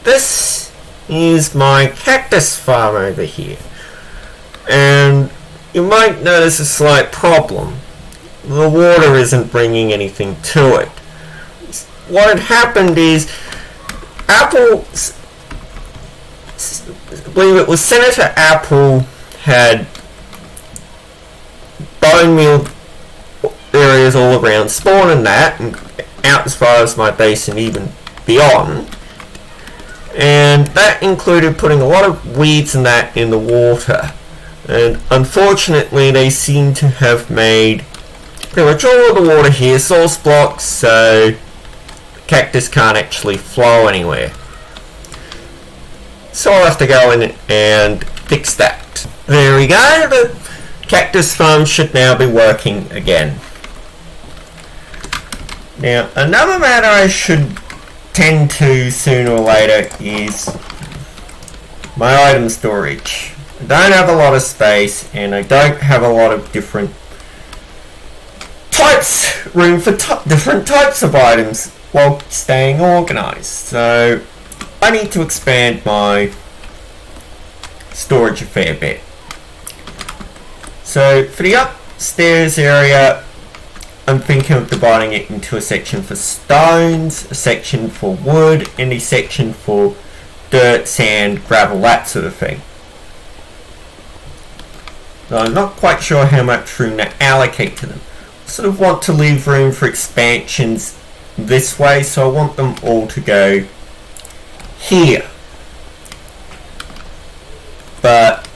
this is my cactus farm over here, and you might notice a slight problem. The water isn't bringing anything to it. What had happened is Apple, I believe it was Senator Apple, had bone meal areas all around spawn and that, and out as far as my base and even beyond. And that included putting a lot of weeds and that in the water. And unfortunately they seem to have made pretty much all of the water here source blocks, so the cactus can't actually flow anywhere. So I'll have to go in and fix that. There we go, the cactus farm should now be working again. Now, another matter I should tend to sooner or later is my item storage. I don't have a lot of space, and I don't have a lot of different room for different types of items while staying organized. So I need to expand my storage a fair bit. So for the upstairs area, I'm thinking of dividing it into a section for stones, a section for wood, and a section for dirt, sand, gravel, that sort of thing. So I'm not quite sure how much room to allocate to them. I sort of want to leave room for expansions this way, so I want them all to go here. But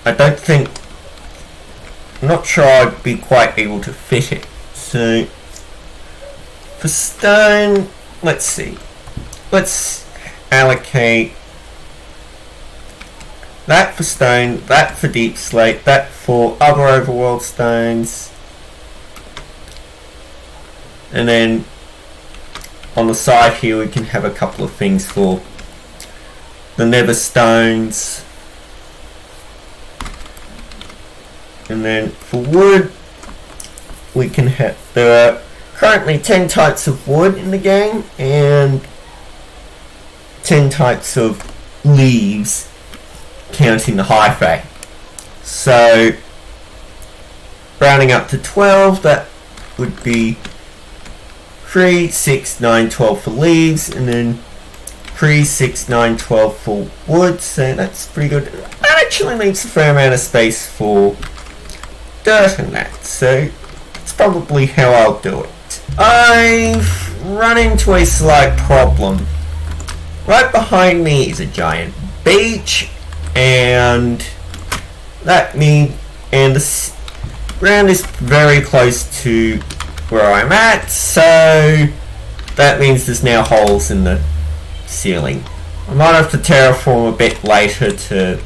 I don't think, I'm not sure I'd be quite able to fit it. So for stone, let's see. Let's allocate that for stone, that for deep slate, that for other overworld stones. And then on the side here we can have a couple of things for the nether stones. And then for wood, we can have, there are currently 10 types of wood in the game and 10 types of leaves, counting the hyphae. So rounding up to 12, that would be 3, 6, 9, 12 for leaves, and then 3, 6, 9, 12 for wood, so that's pretty good. That actually leaves a fair amount of space for dirt and that, so it's probably how I'll do it. I've run into a slight problem. Right behind me is a giant beach, and that means, and the ground is very close to where I'm at, so that means there's now holes in the ceiling. I might have to terraform a bit later to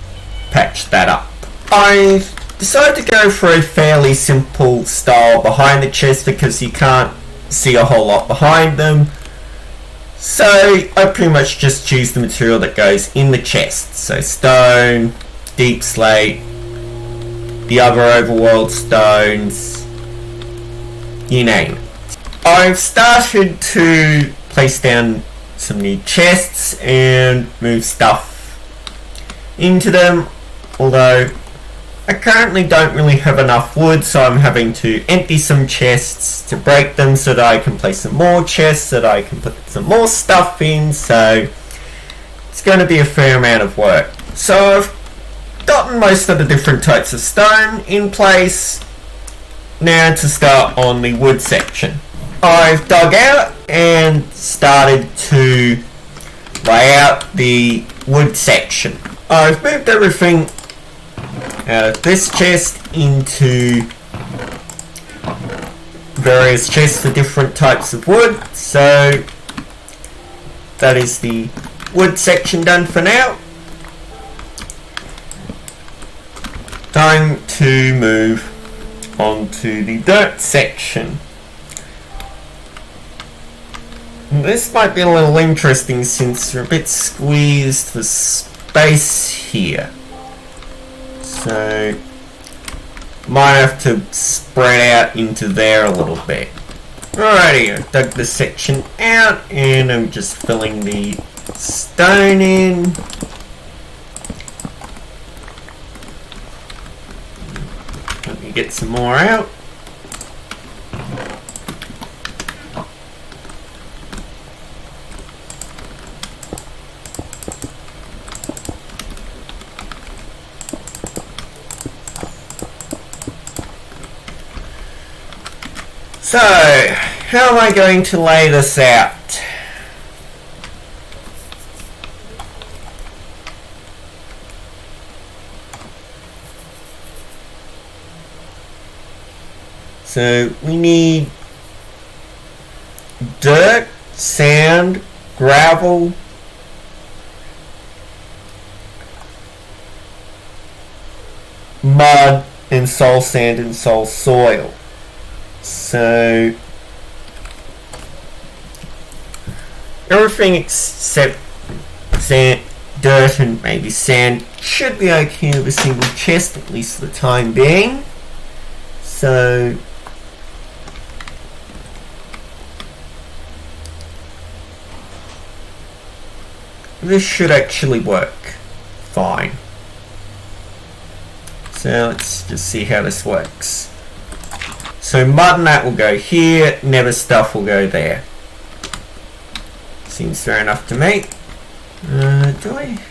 patch that up. I've decided to go for a fairly simple style behind the chest because you can't see a whole lot behind them. So I pretty much just choose the material that goes in the chest. So stone, deep slate, the other overworld stones, you name it. I've started to place down some new chests and move stuff into them, although I currently don't really have enough wood, so I'm having to empty some chests to break them so that I can place some more chests, so that I can put some more stuff in, so it's going to be a fair amount of work. So I've gotten most of the different types of stone in place. Now to start on the wood section. I've dug out and started to lay out the wood section. I've moved everything out of this chest into various chests for different types of wood, so that is the wood section done for now. Time to move on to the dirt section. This might be a little interesting since we're a bit squeezed for space here. So might have to spread out into there a little bit. Alrighty, I've dug this section out and I'm just filling the stone in. Let me get some more out. So, how am I going to lay this out? So, we need dirt, sand, gravel, mud, and soul sand and soul soil. So everything except sand, dirt and maybe sand should be okay with a single chest, at least for the time being. So this should actually work fine. So let's just see how this works. So mud and that will go here, nether stuff will go there. Seems fair enough to me. Do I?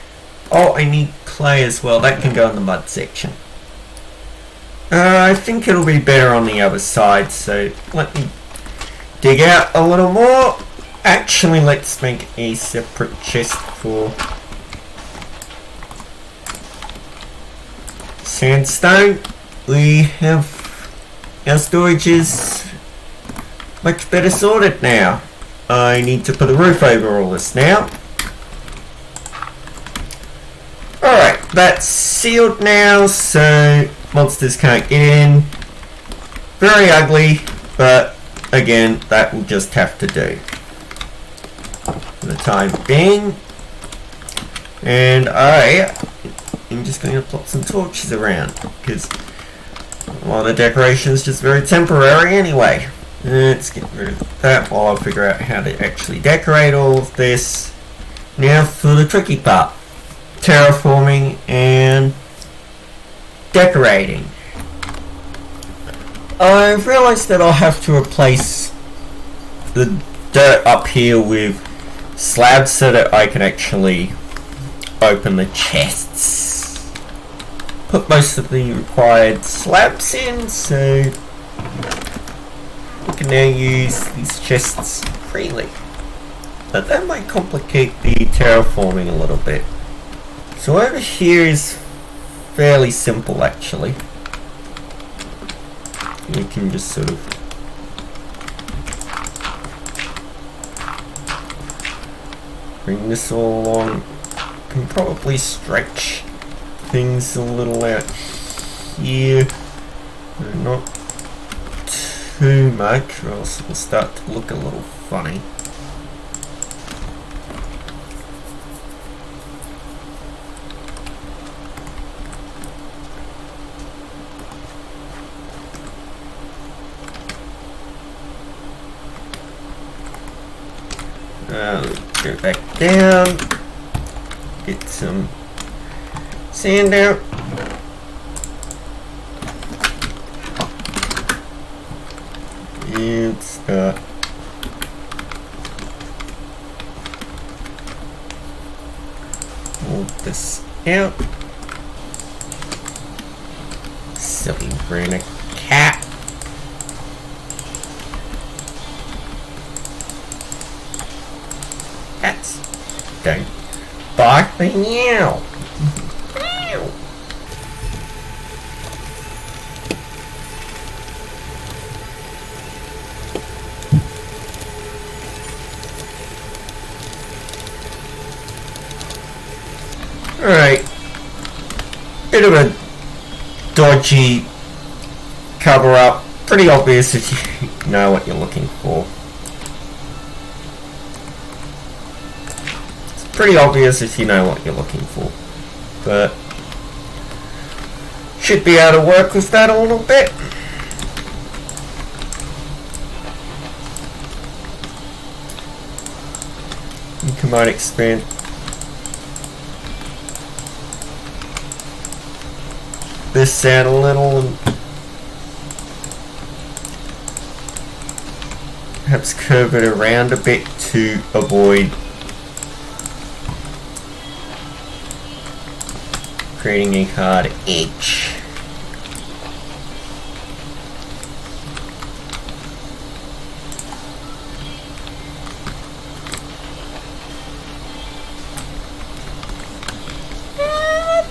Oh, I need clay as well. That can go in the mud section. I think it'll be better on the other side, so let me dig out a little more. Actually, let's make a separate chest for sandstone. We have our storage is much better sorted now. I need to put a roof over all this now. Alright, that's sealed now, so monsters can't get in. Very ugly, but again, that will just have to do for the time being. And I am just going to plot some torches around, because well, the decoration is just very temporary anyway. Let's get rid of that while I figure out how to actually decorate all of this. Now for the tricky part. Terraforming and decorating. I've realised that I'll have to replace the dirt up here with slabs so that I can actually open the chests. Put most of the required slabs in, so we can now use these chests freely. But that might complicate the terraforming a little bit. So over here is fairly simple actually. You can just sort of bring this all along. Can probably stretch things a little out here, not too much, or else it'll start to look a little funny. Go back down, get some sand out. And start hold this out. Silly brain cat. Cats don't bark, they meow. Meow. Alright. Bit of a dodgy cover up. Pretty obvious if you know what you're looking for. Pretty obvious if you know what you're looking for, but should be able to work with that a little bit. You might expand this out a little and perhaps curve it around a bit to avoid creating a hard edge.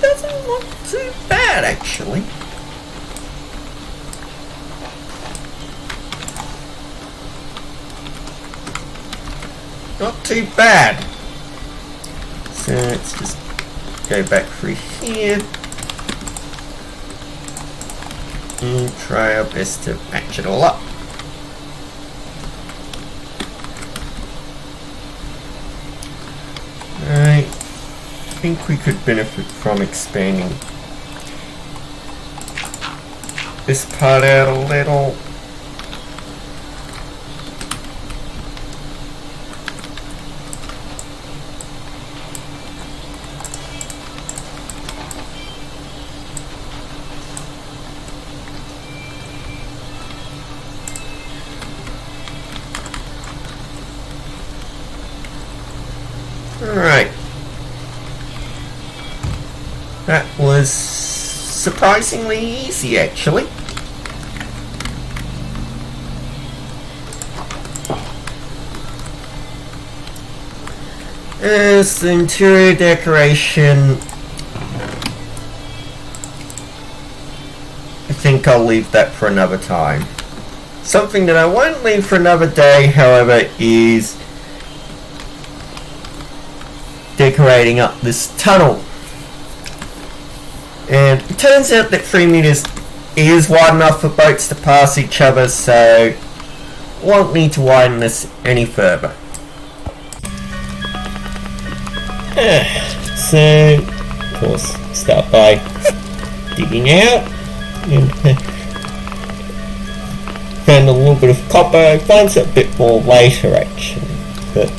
Doesn't look too bad actually. Not too bad. So let's just go back through here and try our best to match it all up. I think we could benefit from expanding this part out a little. Alright. That was surprisingly easy actually. As the interior decoration, I think I'll leave that for another time. Something that I won't leave for another day, however, is decorating up this tunnel. And it turns out that 3 meters is wide enough for boats to pass each other, so won't need to widen this any further. So, of course, start by digging out and found a little bit of copper. I find it a bit more later actually, but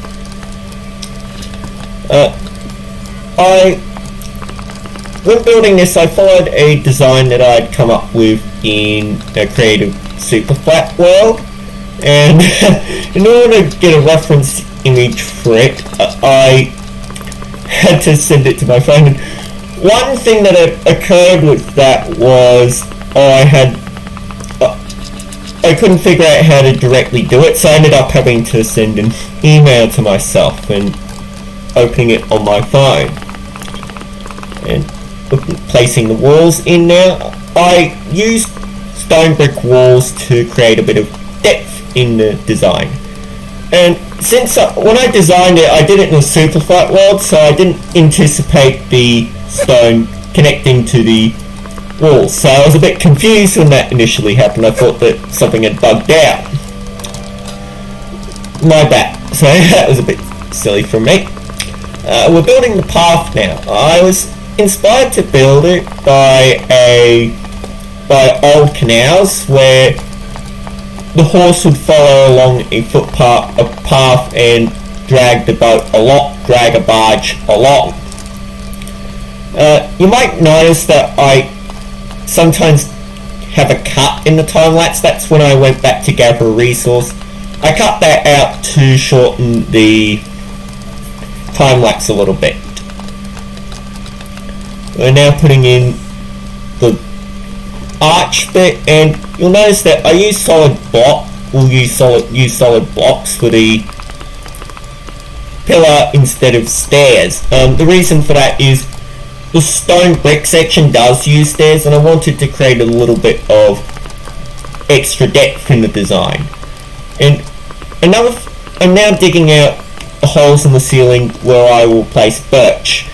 when building this, I followed a design that I'd come up with in a creative super flat world, and in order to get a reference image for it, I had to send it to my phone. And one thing that occurred with that was I couldn't figure out how to directly do it, so I ended up having to send an email to myself and opening it on my phone and placing the walls in there. I used stone brick walls to create a bit of depth in the design, and since when I designed it, I did it in a super flat world, so I didn't anticipate the stone connecting to the walls, so I was a bit confused when that initially happened. I thought that something had bugged out. My bad. So that was a bit silly from me. We're building the path now. I was inspired to build it by old canals where the horse would follow along a path and drag the boat drag a barge along. You might notice that I sometimes have a cut in the time lapse. That's when I went back to gather a resource. I cut that out to shorten the time lapse a little bit. We're now putting in the arch bit, and you'll notice that I use solid block. We'll use solid blocks for the pillar instead of stairs. The reason for that is the stone brick section does use stairs, and I wanted to create a little bit of extra depth in the design. And I'm now digging out the holes in the ceiling where I will place birch.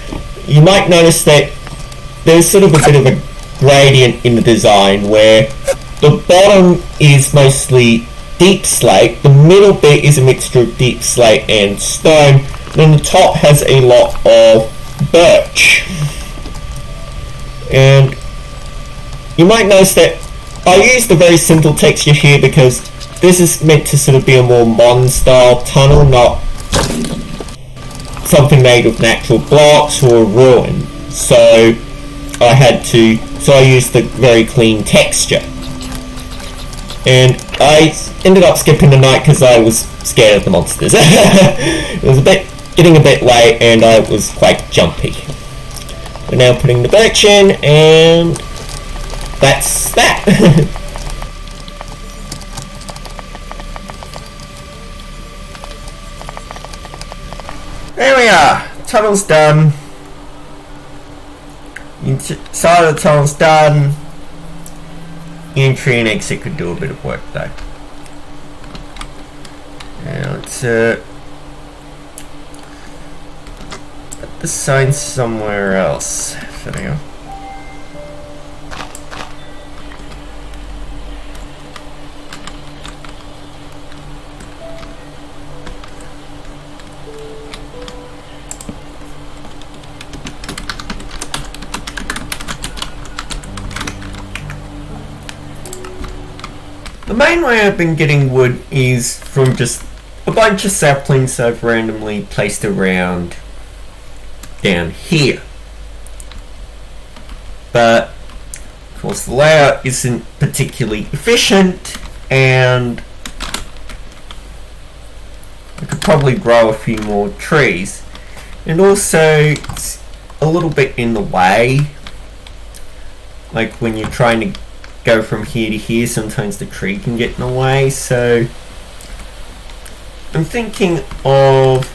You might notice that there's sort of a bit of a gradient in the design where the bottom is mostly deep slate, the middle bit is a mixture of deep slate and stone, and then the top has a lot of birch. And you might notice that I used a very simple texture here because this is meant to sort of be a more modern style tunnel, not something made of natural blocks or ruin, so I used the very clean texture. And I ended up skipping the night because I was scared of the monsters. It was getting a bit late and I was quite jumpy. We're now putting the birch in, and that's that. There we are. Tunnel's done. Inside of the tunnel's done. Entry and exit could do a bit of work though. Now let's put the sign somewhere else for now. The main way I've been getting wood is from just a bunch of saplings I've randomly placed around down here. But of course the layout isn't particularly efficient, and I could probably grow a few more trees. And also it's a little bit in the way. Like when you're trying to go from here to here, sometimes the tree can get in the way, so I'm thinking of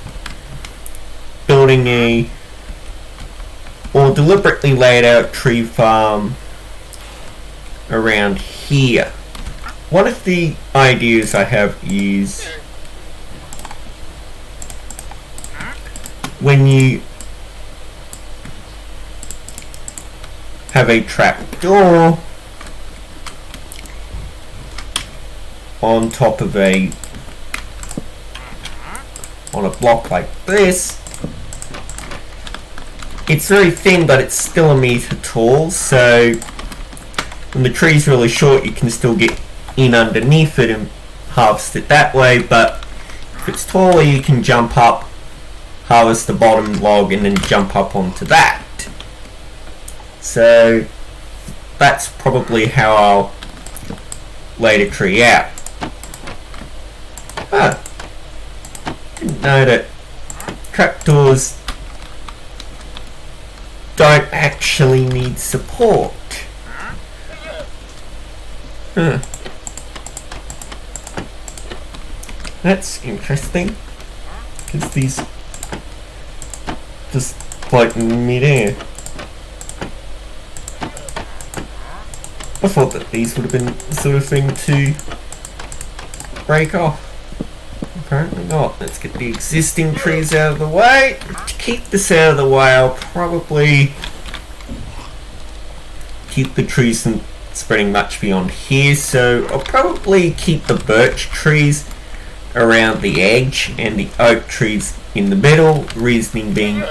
building a or deliberately laid out tree farm around here. One of the ideas I have is when you have a trap door on top of on a block like this, it's very thin but it's still a meter tall, so when the tree's really short you can still get in underneath it and harvest it that way, but if it's taller you can jump up, harvest the bottom log and then jump up onto that. So that's probably how I'll lay the tree out. Didn't know that trapdoors don't actually need support. That's interesting, because these just float in mid-air. I thought that these would have been the sort of thing to break off. Apparently not. Let's get the existing trees out of the way. To keep this out of the way, I'll probably keep the trees from spreading much beyond here, so I'll probably keep the birch trees around the edge and the oak trees in the middle. Reasoning being,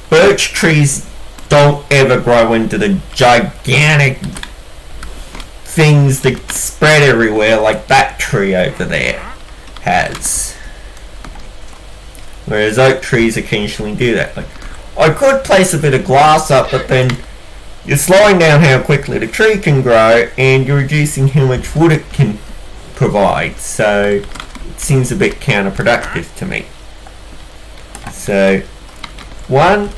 birch trees don't ever grow into the gigantic things that spread everywhere like that tree over there has. Whereas oak trees occasionally do that. Like, I could place a bit of glass up, but then you're slowing down how quickly the tree can grow and you're reducing how much wood it can provide, so it seems a bit counterproductive to me. So 1,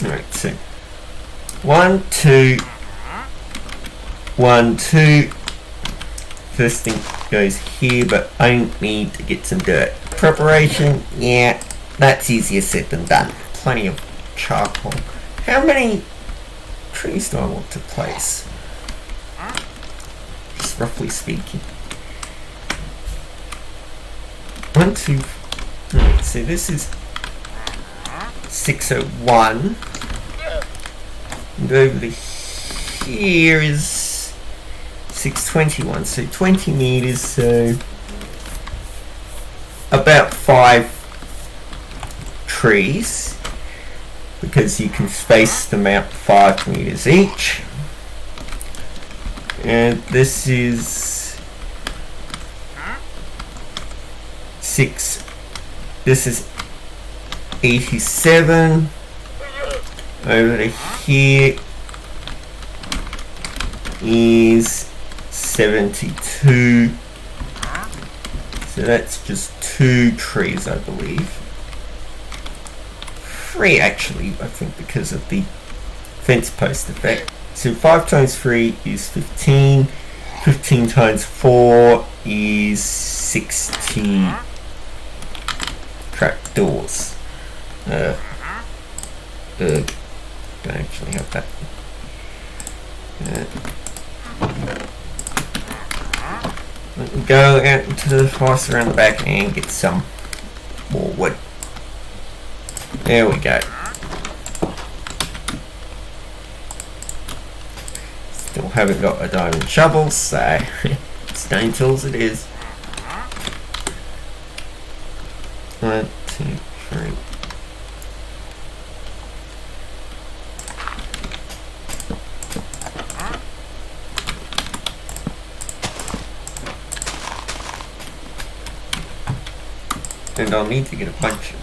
2, 1, 2. First thing goes here, but I need to get some dirt. Preparation, yeah, that's easier said than done. Plenty of charcoal. How many trees do I want to place? Just roughly speaking. 1, 2. Right, so this is 601. And over here is 621. So 20 meters, so about 5 trees, because you can space them out 5 meters each. And this is 6. This is 87. Over to here is 72. So that's just 2 trees, I believe. 3 actually, I think, because of the fence post effect. So 5 times 3 is 15. 15 times 4 is 60 trapdoors. Don't actually have that. Let me go out into the forest around the back and get some more wood. There we go. Still haven't got a diamond shovel, so stone tools it is. 1, 2, 3. And I'll need to get a bunch of...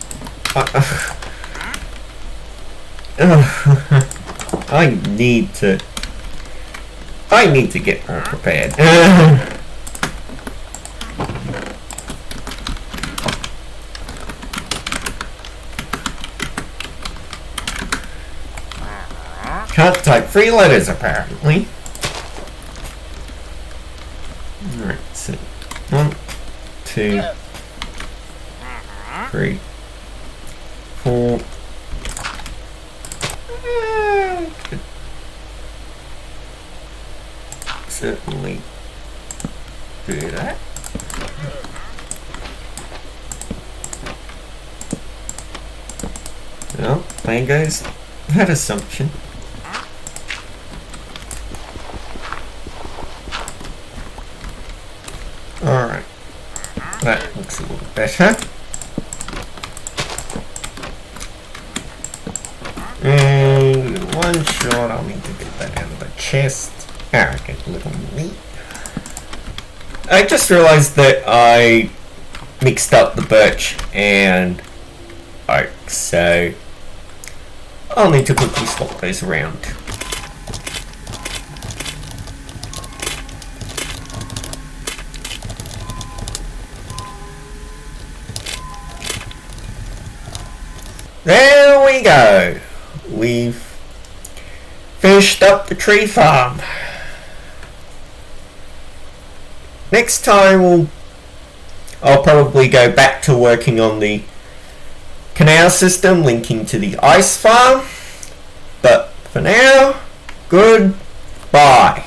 I need to get more prepared. Can't type 3 letters apparently. Alright, so 1, 2, 3, 4. Could certainly do that. Well, plan goes that assumption. Alright, that looks a little better. And one shot, I'll need to get that out of the chest. Arrogant little meat. I just realised that I mixed up the birch and oak, so I'll need to quickly swap those around. There we go. We've finished up the tree farm. Next time I'll probably go back to working on the canal system linking to the ice farm. But for now, goodbye.